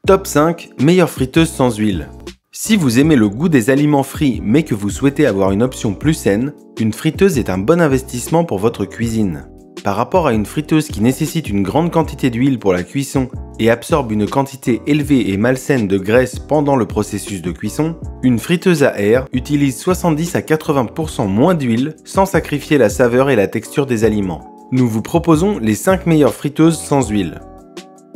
Top 5 meilleures friteuses sans huile. Si vous aimez le goût des aliments frits mais que vous souhaitez avoir une option plus saine, une friteuse est un bon investissement pour votre cuisine. Par rapport à une friteuse qui nécessite une grande quantité d'huile pour la cuisson et absorbe une quantité élevée et malsaine de graisse pendant le processus de cuisson, une friteuse à air utilise 70 à 80% moins d'huile sans sacrifier la saveur et la texture des aliments. Nous vous proposons les 5 meilleures friteuses sans huile.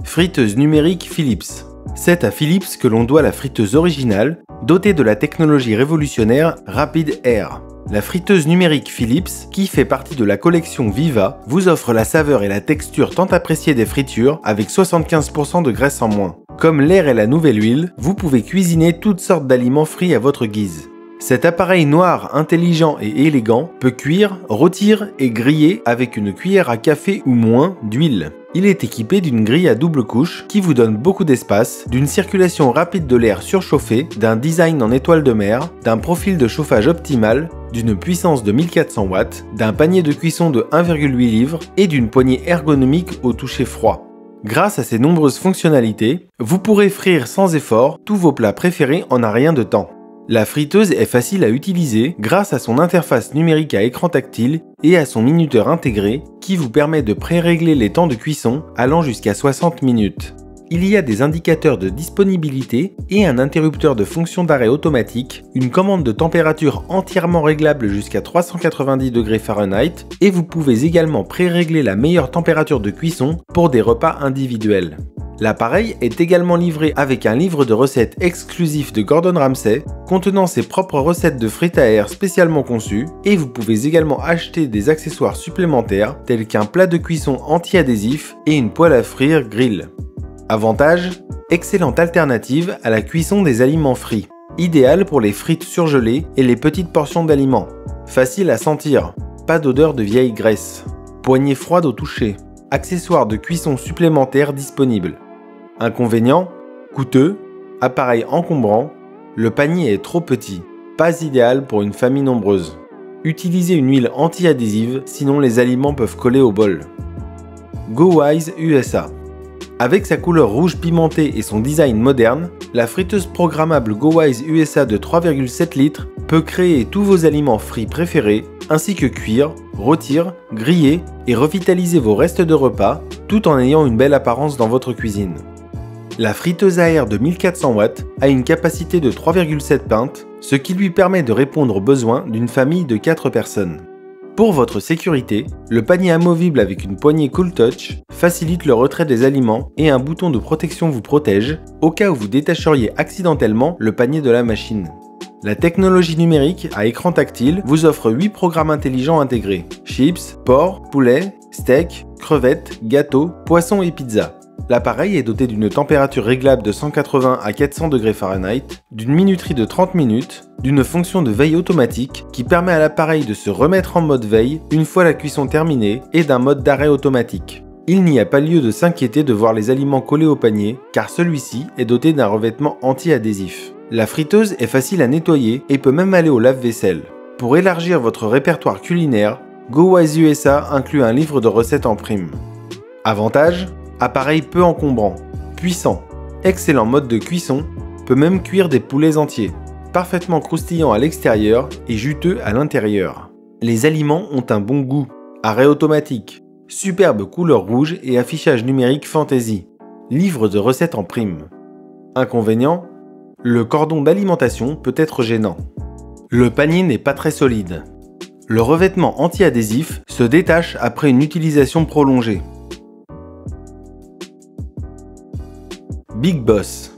Friteuse numérique Philips. C'est à Philips que l'on doit la friteuse originale, dotée de la technologie révolutionnaire Rapid Air. La friteuse numérique Philips, qui fait partie de la collection Viva, vous offre la saveur et la texture tant appréciée des fritures avec 75% de graisse en moins. Comme l'air et la nouvelle huile, vous pouvez cuisiner toutes sortes d'aliments frits à votre guise. Cet appareil noir, intelligent et élégant peut cuire, rôtir et griller avec une cuillère à café ou moins d'huile. Il est équipé d'une grille à double couche qui vous donne beaucoup d'espace, d'une circulation rapide de l'air surchauffé, d'un design en étoile de mer, d'un profil de chauffage optimal, d'une puissance de 1400 watts, d'un panier de cuisson de 1,8 livres et d'une poignée ergonomique au toucher froid. Grâce à ces nombreuses fonctionnalités, vous pourrez frire sans effort tous vos plats préférés en un rien de temps. La friteuse est facile à utiliser grâce à son interface numérique à écran tactile et à son minuteur intégré qui vous permet de pré-régler les temps de cuisson allant jusqu'à 60 minutes. Il y a des indicateurs de disponibilité et un interrupteur de fonction d'arrêt automatique, une commande de température entièrement réglable jusqu'à 390 degrés Fahrenheit et vous pouvez également pré-régler la meilleure température de cuisson pour des repas individuels. L'appareil est également livré avec un livre de recettes exclusif de Gordon Ramsay contenant ses propres recettes de frites à air spécialement conçues et vous pouvez également acheter des accessoires supplémentaires tels qu'un plat de cuisson anti-adhésif et une poêle à frire grill. Avantage, excellente alternative à la cuisson des aliments frits. Idéal pour les frites surgelées et les petites portions d'aliments. Facile à sentir, pas d'odeur de vieille graisse. Poignée froide au toucher. Accessoires de cuisson supplémentaires disponibles. Inconvénient, coûteux, appareil encombrant, le panier est trop petit, pas idéal pour une famille nombreuse. Utilisez une huile anti-adhésive, sinon les aliments peuvent coller au bol. GoWise USA. Avec sa couleur rouge pimentée et son design moderne, la friteuse programmable GoWise USA de 3,7 litres peut créer tous vos aliments frits préférés, ainsi que cuire, rôtir, griller et revitaliser vos restes de repas, tout en ayant une belle apparence dans votre cuisine. La friteuse à air de 1400 watts a une capacité de 3,7 pintes, ce qui lui permet de répondre aux besoins d'une famille de 4 personnes. Pour votre sécurité, le panier amovible avec une poignée Cool Touch facilite le retrait des aliments et un bouton de protection vous protège au cas où vous détacheriez accidentellement le panier de la machine. La technologie numérique à écran tactile vous offre 8 programmes intelligents intégrés: chips, porc, poulet, steak, crevettes, gâteaux, poissons et pizza. L'appareil est doté d'une température réglable de 180 à 400 degrés Fahrenheit, d'une minuterie de 30 minutes, d'une fonction de veille automatique qui permet à l'appareil de se remettre en mode veille une fois la cuisson terminée et d'un mode d'arrêt automatique. Il n'y a pas lieu de s'inquiéter de voir les aliments collés au panier car celui-ci est doté d'un revêtement anti-adhésif. La friteuse est facile à nettoyer et peut même aller au lave-vaisselle. Pour élargir votre répertoire culinaire, GoWise USA inclut un livre de recettes en prime. Avantage, appareil peu encombrant, puissant, excellent mode de cuisson, peut même cuire des poulets entiers, parfaitement croustillant à l'extérieur et juteux à l'intérieur. Les aliments ont un bon goût, arrêt automatique, superbe couleur rouge et affichage numérique fantasy, livre de recettes en prime. Inconvénient, le cordon d'alimentation peut être gênant. Le panier n'est pas très solide. Le revêtement anti-adhésif se détache après une utilisation prolongée. Big Boss.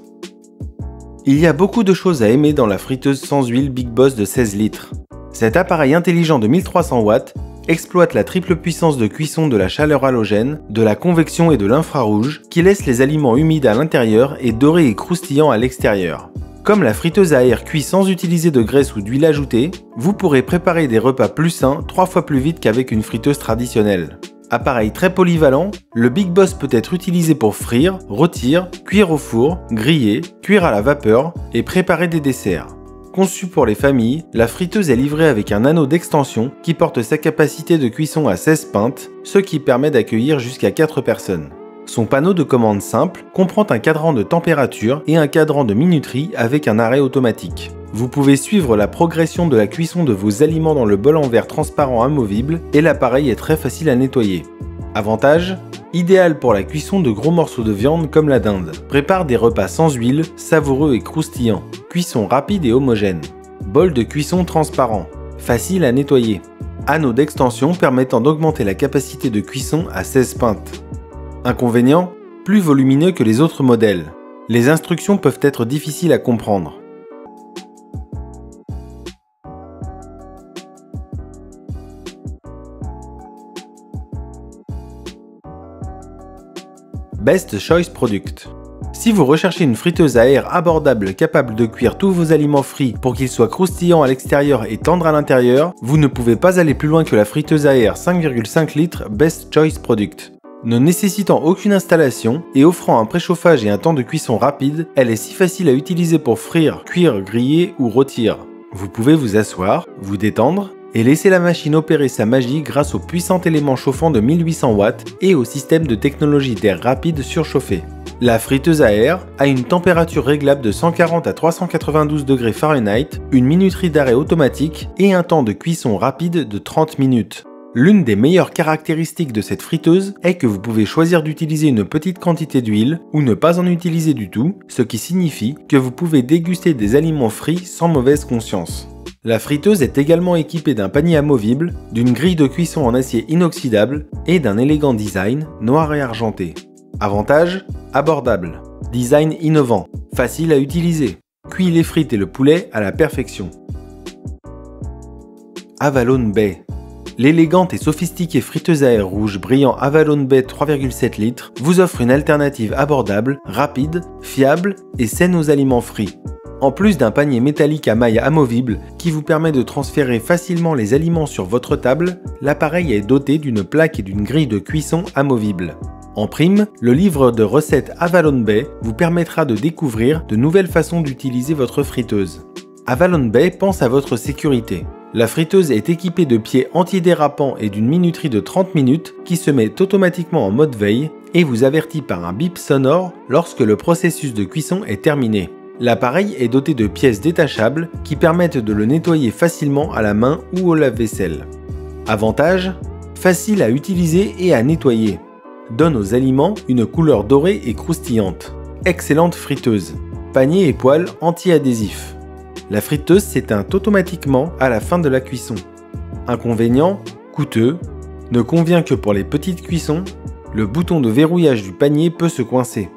Il y a beaucoup de choses à aimer dans la friteuse sans huile Big Boss de 16 litres. Cet appareil intelligent de 1300 watts exploite la triple puissance de cuisson de la chaleur halogène, de la convection et de l'infrarouge qui laisse les aliments humides à l'intérieur et dorés et croustillants à l'extérieur. Comme la friteuse à air cuit sans utiliser de graisse ou d'huile ajoutée, vous pourrez préparer des repas plus sains 3 fois plus vite qu'avec une friteuse traditionnelle. Appareil très polyvalent, le Big Boss peut être utilisé pour frire, rôtir, cuire au four, griller, cuire à la vapeur et préparer des desserts. Conçue pour les familles, la friteuse est livrée avec un anneau d'extension qui porte sa capacité de cuisson à 16 pintes, ce qui permet d'accueillir jusqu'à 4 personnes. Son panneau de commande simple comprend un cadran de température et un cadran de minuterie avec un arrêt automatique. Vous pouvez suivre la progression de la cuisson de vos aliments dans le bol en verre transparent amovible et l'appareil est très facile à nettoyer. Avantage: idéal pour la cuisson de gros morceaux de viande comme la dinde. Prépare des repas sans huile, savoureux et croustillants. Cuisson rapide et homogène. Bol de cuisson transparent. Facile à nettoyer. Anneau d'extension permettant d'augmenter la capacité de cuisson à 16 pintes. Inconvénient: plus volumineux que les autres modèles. Les instructions peuvent être difficiles à comprendre. Best Choice Product. Si vous recherchez une friteuse à air abordable capable de cuire tous vos aliments frits pour qu'ils soient croustillants à l'extérieur et tendres à l'intérieur, vous ne pouvez pas aller plus loin que la friteuse à air 5,5 litres Best Choice Product. Ne nécessitant aucune installation et offrant un préchauffage et un temps de cuisson rapide, elle est si facile à utiliser pour frire, cuire, griller ou rôtir. Vous pouvez vous asseoir, vous détendre et laisser la machine opérer sa magie grâce au puissant élément chauffant de 1800 watts et au système de technologie d'air rapide surchauffé. La friteuse à air a une température réglable de 140 à 392 degrés Fahrenheit, une minuterie d'arrêt automatique et un temps de cuisson rapide de 30 minutes. L'une des meilleures caractéristiques de cette friteuse est que vous pouvez choisir d'utiliser une petite quantité d'huile ou ne pas en utiliser du tout, ce qui signifie que vous pouvez déguster des aliments frits sans mauvaise conscience. La friteuse est également équipée d'un panier amovible, d'une grille de cuisson en acier inoxydable et d'un élégant design noir et argenté. Avantage: abordable. Design innovant. Facile à utiliser. Cuit les frites et le poulet à la perfection. Avalon Bay. L'élégante et sophistiquée friteuse à air rouge brillant Avalon Bay 3,7 litres vous offre une alternative abordable, rapide, fiable et saine aux aliments frits. En plus d'un panier métallique à maille amovible qui vous permet de transférer facilement les aliments sur votre table, l'appareil est doté d'une plaque et d'une grille de cuisson amovibles. En prime, le livre de recettes Avalon Bay vous permettra de découvrir de nouvelles façons d'utiliser votre friteuse. Avalon Bay pense à votre sécurité. La friteuse est équipée de pieds antidérapants et d'une minuterie de 30 minutes qui se met automatiquement en mode veille et vous avertit par un bip sonore lorsque le processus de cuisson est terminé. L'appareil est doté de pièces détachables qui permettent de le nettoyer facilement à la main ou au lave-vaisselle. Avantage: facile à utiliser et à nettoyer. Donne aux aliments une couleur dorée et croustillante. Excellente friteuse. Panier et poêle anti-adhésif. La friteuse s'éteint automatiquement à la fin de la cuisson. Inconvénient: coûteux. Ne convient que pour les petites cuissons. Le bouton de verrouillage du panier peut se coincer.